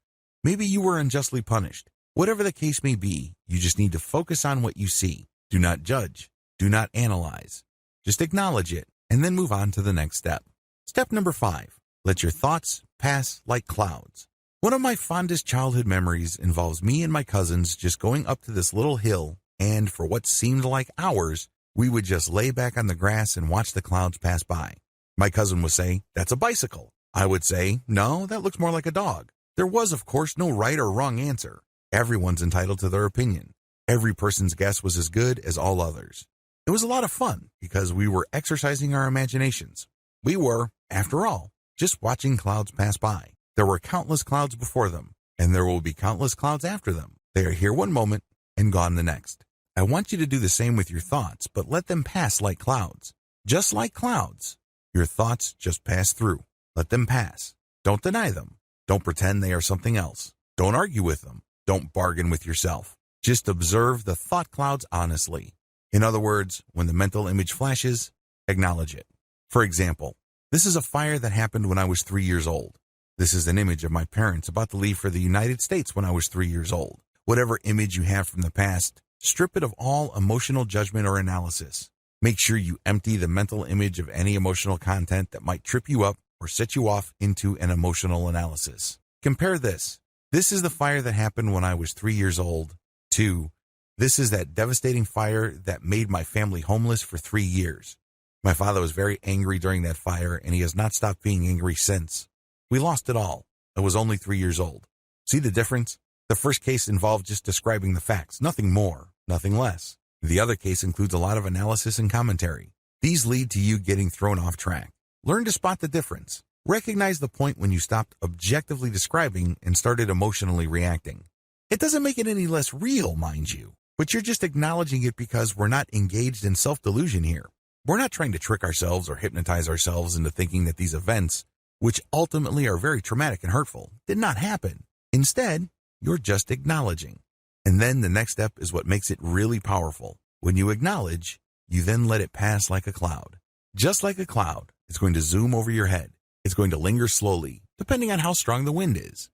maybe you were unjustly punished. Whatever the case may be, you just need to focus on what you see. Do not judge. Do not analyze. Just acknowledge it and then move on to the next step. Step number 5, let your thoughts pass like clouds. One of my fondest childhood memories involves me and my cousins just going up to this little hill, and for what seemed like hours, we would just lay back on the grass and watch the clouds pass by. My cousin would say, that's a bicycle. I would say, no, that looks more like a dog. There was, of course, no right or wrong answer. Everyone's entitled to their opinion. Every person's guess was as good as all others. It was a lot of fun because we were exercising our imaginations. We were, after all, just watching clouds pass by. There were countless clouds before them, and there will be countless clouds after them. They are here one moment and gone the next. I want you to do the same with your thoughts, but let them pass like clouds. Just like clouds, your thoughts just pass through. Let them pass. Don't deny them. Don't pretend they are something else. Don't argue with them. Don't bargain with yourself. Just observe the thought clouds honestly. In other words, when the mental image flashes, acknowledge it. For example, this is a fire that happened when I was 3 years old. This is an image of my parents about to leave for the United States when I was 3 years old. Whatever image you have from the past, strip it of all emotional judgment or analysis. Make sure you empty the mental image of any emotional content that might trip you up or set you off into an emotional analysis. Compare this. This is the fire that happened when I was 3 years old, to this is that devastating fire that made my family homeless for 3 years. My father was very angry during that fire, and he has not stopped being angry since. We lost it all. I was only 3 years old. See the difference? The first case involved just describing the facts, nothing more, nothing less. The other case includes a lot of analysis and commentary. These lead to you getting thrown off track. Learn to spot the difference. Recognize the point when you stopped objectively describing and started emotionally reacting. It doesn't make it any less real, mind you, but you're just acknowledging it because we're not engaged in self-delusion here. We're not trying to trick ourselves or hypnotize ourselves into thinking that these events, which ultimately are very traumatic and hurtful, did not happen. Instead, you're just acknowledging. And then the next step is what makes it really powerful. When you acknowledge, you then let it pass like a cloud. Just like a cloud, it's going to zoom over your head. It's going to linger slowly, depending on how strong the wind is.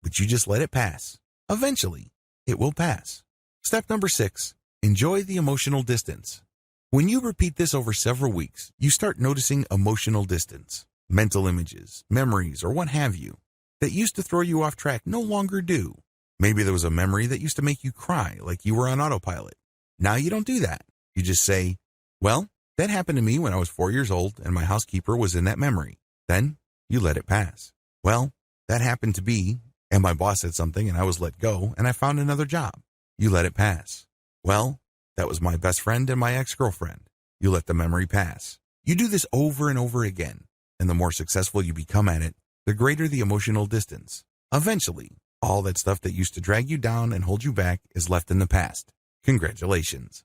But you just let it pass. Eventually, it will pass. Step number 6, enjoy the emotional distance. When you repeat this over several weeks, you start noticing emotional distance. Mental images, memories, or what have you, that used to throw you off track no longer do. Maybe there was a memory that used to make you cry like you were on autopilot. Now you don't do that. You just say, well, that happened to me when I was 4 years old and my housekeeper was in that memory. Then you let it pass. Well, that happened to me and my boss said something and I was let go and I found another job. You let it pass. Well, That was my best friend and my ex-girlfriend. You let the memory pass. You do this over and over again, and the more successful you become at it, the greater the emotional distance. Eventually, all that stuff that used to drag you down and hold you back is left in the past. Congratulations.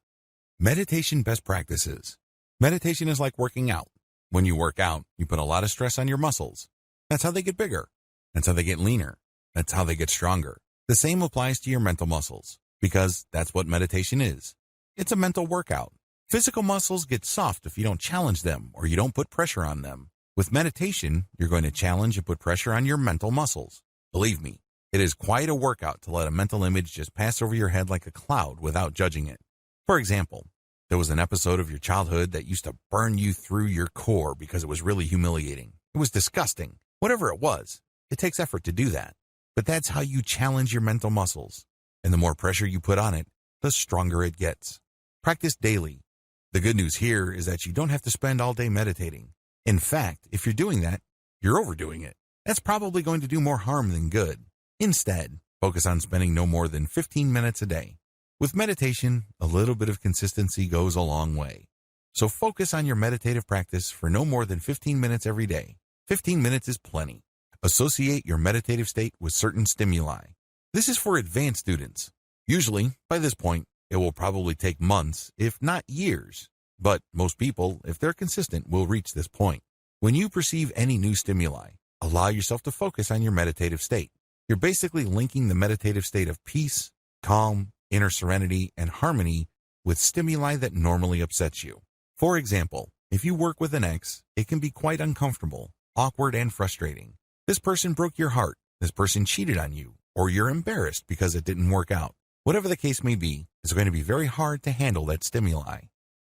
Meditation best practices. Meditation is like working out. When you work out, you put a lot of stress on your muscles. That's how they get bigger. That's how they get leaner. That's how they get stronger. The same applies to your mental muscles, because that's what meditation is. It's a mental workout. Physical muscles get soft if you don't challenge them or you don't put pressure on them. With meditation, you're going to challenge and put pressure on your mental muscles. Believe me, it is quite a workout to let a mental image just pass over your head like a cloud without judging it. For example, there was an episode of your childhood that used to burn you through your core because it was really humiliating. It was disgusting. Whatever it was, it takes effort to do that. But that's how you challenge your mental muscles. And the more pressure you put on it, the stronger it gets. Practice daily. The good news here is that you don't have to spend all day meditating. In fact, if you're doing that, you're overdoing it. That's probably going to do more harm than good. Instead, focus on spending no more than 15 minutes a day. With meditation, a little bit of consistency goes a long way. So focus on your meditative practice for no more than 15 minutes every day. 15 minutes is plenty. Associate your meditative state with certain stimuli. This is for advanced students. Usually, by this point, it will probably take months, if not years. But most people, if they're consistent, will reach this point. When you perceive any new stimuli, allow yourself to focus on your meditative state. You're basically linking the meditative state of peace, calm, inner serenity, and harmony with stimuli that normally upsets you. For example, if you work with an ex, it can be quite uncomfortable, awkward, and frustrating. This person broke your heart, this person cheated on you, or you're embarrassed because it didn't work out. Whatever the case may be, it's going to be very hard to handle that stimuli.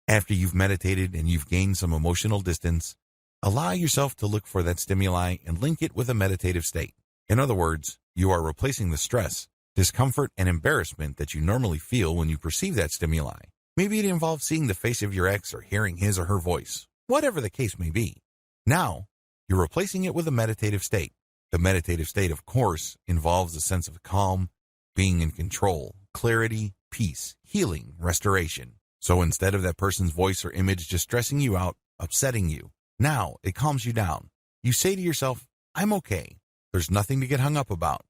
After you've meditated and you've gained some emotional distance, allow yourself to look for that stimuli and link it with a meditative state. In other words, you are replacing the stress, discomfort, and embarrassment that you normally feel when you perceive that stimuli. Maybe it involves seeing the face of your ex or hearing his or her voice, whatever the case may be. Now, you're replacing it with a meditative state. The meditative state, of course, involves a sense of calm, being in control, clarity, peace, healing, restoration. So instead of that person's voice or image just stressing you out, upsetting you, now it calms you down. You say to yourself, I'm okay. There's nothing to get hung up about.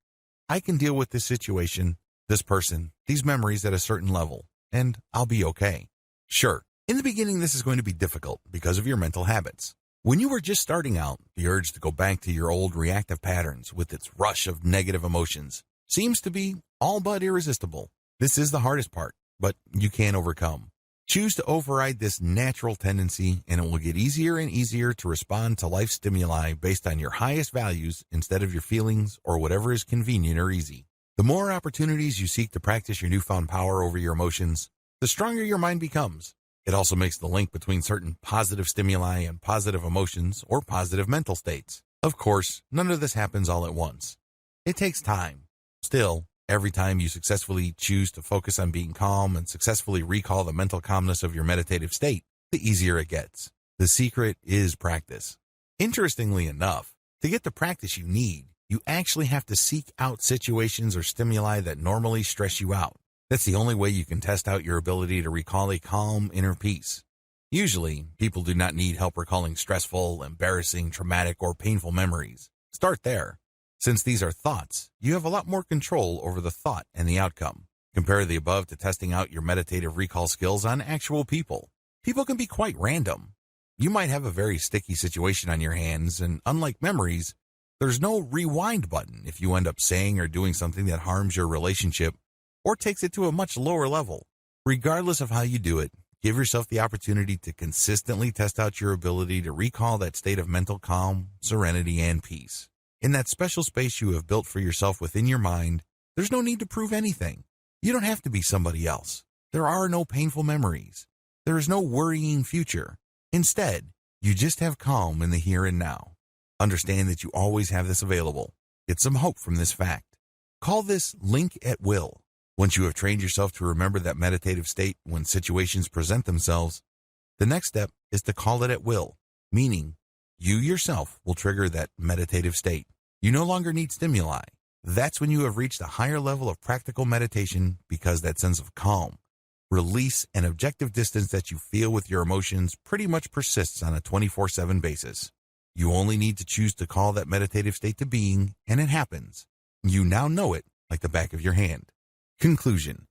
I can deal with this situation, this person, these memories at a certain level, and I'll be okay. Sure, in the beginning this is going to be difficult because of your mental habits. When you were just starting out, the urge to go back to your old reactive patterns with its rush of negative emotions seems to be all but irresistible. This is the hardest part, but you can overcome. Choose to override this natural tendency, and it will get easier and easier to respond to life stimuli based on your highest values instead of your feelings or whatever is convenient or easy. The more opportunities you seek to practice your newfound power over your emotions, the stronger your mind becomes. It also makes the link between certain positive stimuli and positive emotions or positive mental states. Of course, none of this happens all at once. It takes time. Still, every time you successfully choose to focus on being calm and successfully recall the mental calmness of your meditative state, the easier it gets. The secret is practice. Interestingly enough, to get the practice you need, you actually have to seek out situations or stimuli that normally stress you out. That's the only way you can test out your ability to recall a calm inner peace. Usually, people do not need help recalling stressful, embarrassing, traumatic, or painful memories. Start there. Since these are thoughts, you have a lot more control over the thought and the outcome. Compare the above to testing out your meditative recall skills on actual people. People can be quite random. You might have a very sticky situation on your hands, and unlike memories, there's no rewind button if you end up saying or doing something that harms your relationship or takes it to a much lower level. Regardless of how you do it, give yourself the opportunity to consistently test out your ability to recall that state of mental calm, serenity, and peace. In that special space you have built for yourself within your mind, there's no need to prove anything. You don't have to be somebody else. There are no painful memories. There is no worrying future. Instead, you just have calm in the here and now. Understand that you always have this available. Get some hope from this fact. Call this link at will. Once you have trained yourself to remember that meditative state when situations present themselves, the next step is to call it at will, meaning you yourself will trigger that meditative state. You no longer need stimuli. That's when you have reached a higher level of practical meditation because that sense of calm, release, and objective distance that you feel with your emotions pretty much persists on a 24/7 basis. You only need to choose to call that meditative state to being, and it happens. You now know it like the back of your hand. Conclusion.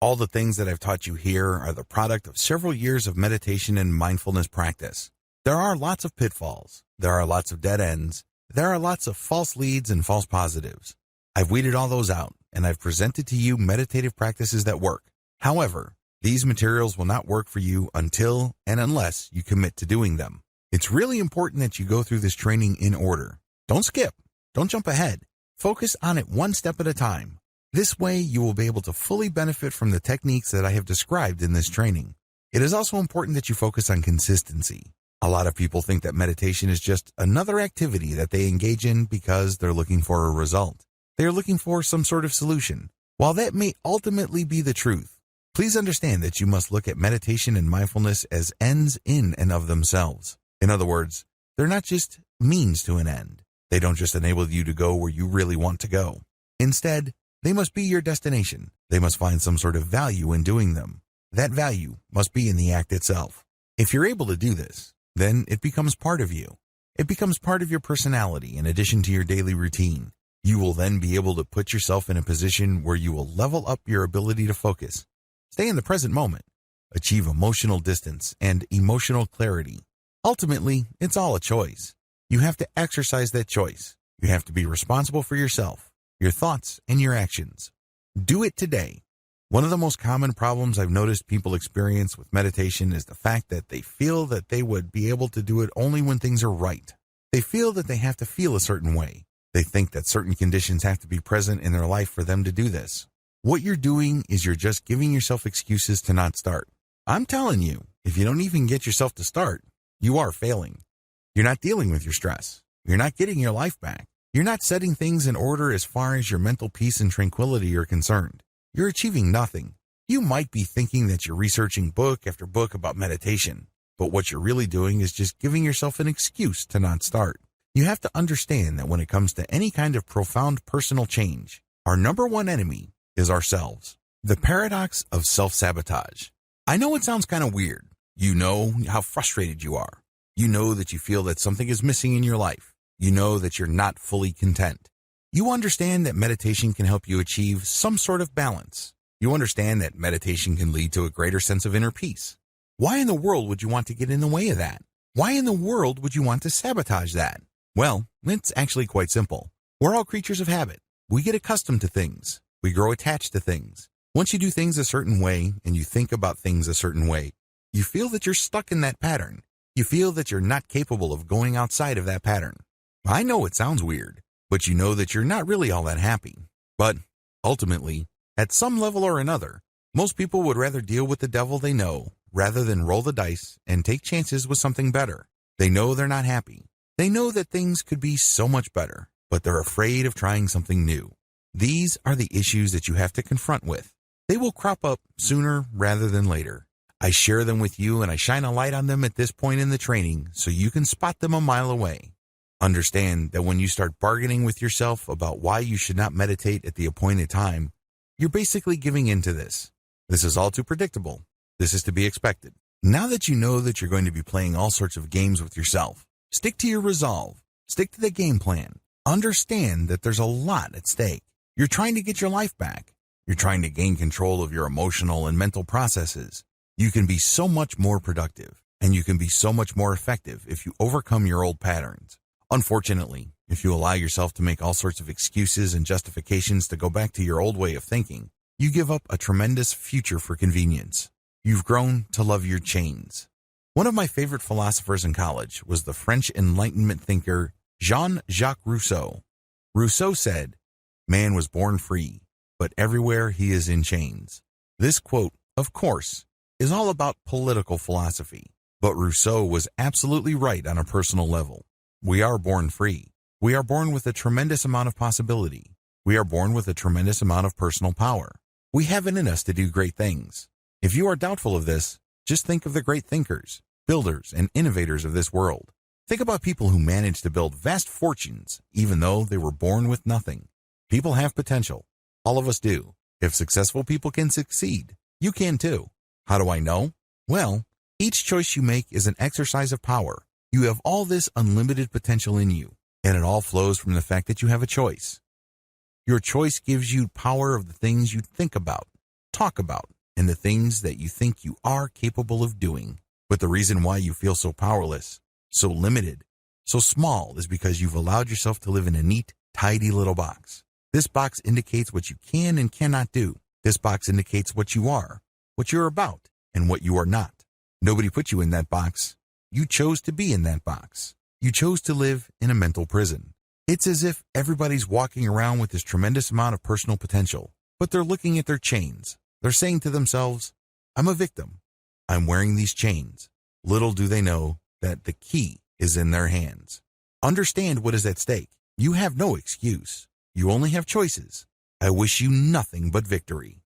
All the things that I've taught you here are the product of several years of meditation and mindfulness practice. There are lots of pitfalls. There are lots of dead ends. There are lots of false leads and false positives. I've weeded all those out, and I've presented to you meditative practices that work. However, these materials will not work for you until and unless you commit to doing them. It's really important that you go through this training in order. Don't skip. Don't jump ahead. Focus on it one step at a time. This way, you will be able to fully benefit from the techniques that I have described in this training. It is also important that you focus on consistency. A lot of people think that meditation is just another activity that they engage in because they're looking for a result. They are looking for some sort of solution. While that may ultimately be the truth, please understand that you must look at meditation and mindfulness as ends in and of themselves. In other words, they're not just means to an end. They don't just enable you to go where you really want to go. Instead, they must be your destination. They must find some sort of value in doing them. That value must be in the act itself. If you're able to do this, then it becomes part of you. It becomes part of your personality in addition to your daily routine. You will then be able to put yourself in a position where you will level up your ability to focus, stay in the present moment, achieve emotional distance and emotional clarity. Ultimately, it's all a choice. You have to exercise that choice. You have to be responsible for yourself, your thoughts, and your actions. Do it today. One of the most common problems I've noticed people experience with meditation is the fact that they feel that they would be able to do it only when things are right. They feel that they have to feel a certain way. They think that certain conditions have to be present in their life for them to do this. What you're doing is you're just giving yourself excuses to not start. I'm telling you, if you don't even get yourself to start, you are failing. You're not dealing with your stress. You're not getting your life back. You're not setting things in order as far as your mental peace and tranquility are concerned. You're achieving nothing. You might be thinking that you're researching book after book about meditation, but what you're really doing is just giving yourself an excuse to not start. You have to understand that when it comes to any kind of profound personal change, our number one enemy is ourselves. The paradox of self-sabotage. I know it sounds kind of weird. You know how frustrated you are. You know that you feel that something is missing in your life. You know that you're not fully content. You understand that meditation can help you achieve some sort of balance. You understand that meditation can lead to a greater sense of inner peace. Why in the world would you want to get in the way of that? Why in the world would you want to sabotage that? Well, it's actually quite simple. We're all creatures of habit. We get accustomed to things. We grow attached to things. Once you do things a certain way and you think about things a certain way, you feel that you're stuck in that pattern. You feel that you're not capable of going outside of that pattern. I know it sounds weird, but you know that you're not really all that happy. But ultimately, at some level or another, most people would rather deal with the devil they know rather than roll the dice and take chances with something better. They know they're not happy. They know that things could be so much better, but they're afraid of trying something new. These are the issues that you have to confront with. They will crop up sooner rather than later. I share them with you and I shine a light on them at this point in the training so you can spot them a mile away. Understand that when you start bargaining with yourself about why you should not meditate at the appointed time, you're basically giving in to this. This is all too predictable. This is to be expected. Now that you know that you're going to be playing all sorts of games with yourself, stick to your resolve. Stick to the game plan. Understand that there's a lot at stake. You're trying to get your life back. You're trying to gain control of your emotional and mental processes. You can be so much more productive, and you can be so much more effective if you overcome your old patterns. Unfortunately, if you allow yourself to make all sorts of excuses and justifications to go back to your old way of thinking, you give up a tremendous future for convenience. You've grown to love your chains. One of my favorite philosophers in college was the French Enlightenment thinker Jean-Jacques Rousseau. Rousseau said, "Man was born free, but everywhere he is in chains." This quote, of course, is all about political philosophy, but Rousseau was absolutely right on a personal level. We are born free. We are born with a tremendous amount of possibility. We are born with a tremendous amount of personal power. We have it in us to do great things. If you are doubtful of this, just think of the great thinkers, builders, and innovators of this world. Think about people who managed to build vast fortunes, even though they were born with nothing. People have potential. All of us do. If successful people can succeed, you can too. How do I know? Well, each choice you make is an exercise of power. You have all this unlimited potential in you, and it all flows from the fact that you have a choice. Your choice gives you power of the things you think about, talk about, and the things that you think you are capable of doing. But the reason why you feel so powerless, so limited, so small is because you've allowed yourself to live in a neat, tidy little box. This box indicates what you can and cannot do. This box indicates what you are, what you're about, and what you are not. Nobody put you in that box. You chose to be in that box. You chose to live in a mental prison. It's as if everybody's walking around with this tremendous amount of personal potential, but they're looking at their chains. They're saying to themselves, I'm a victim. I'm wearing these chains. Little do they know that the key is in their hands. Understand what is at stake. You have no excuse. You only have choices. I wish you nothing but victory.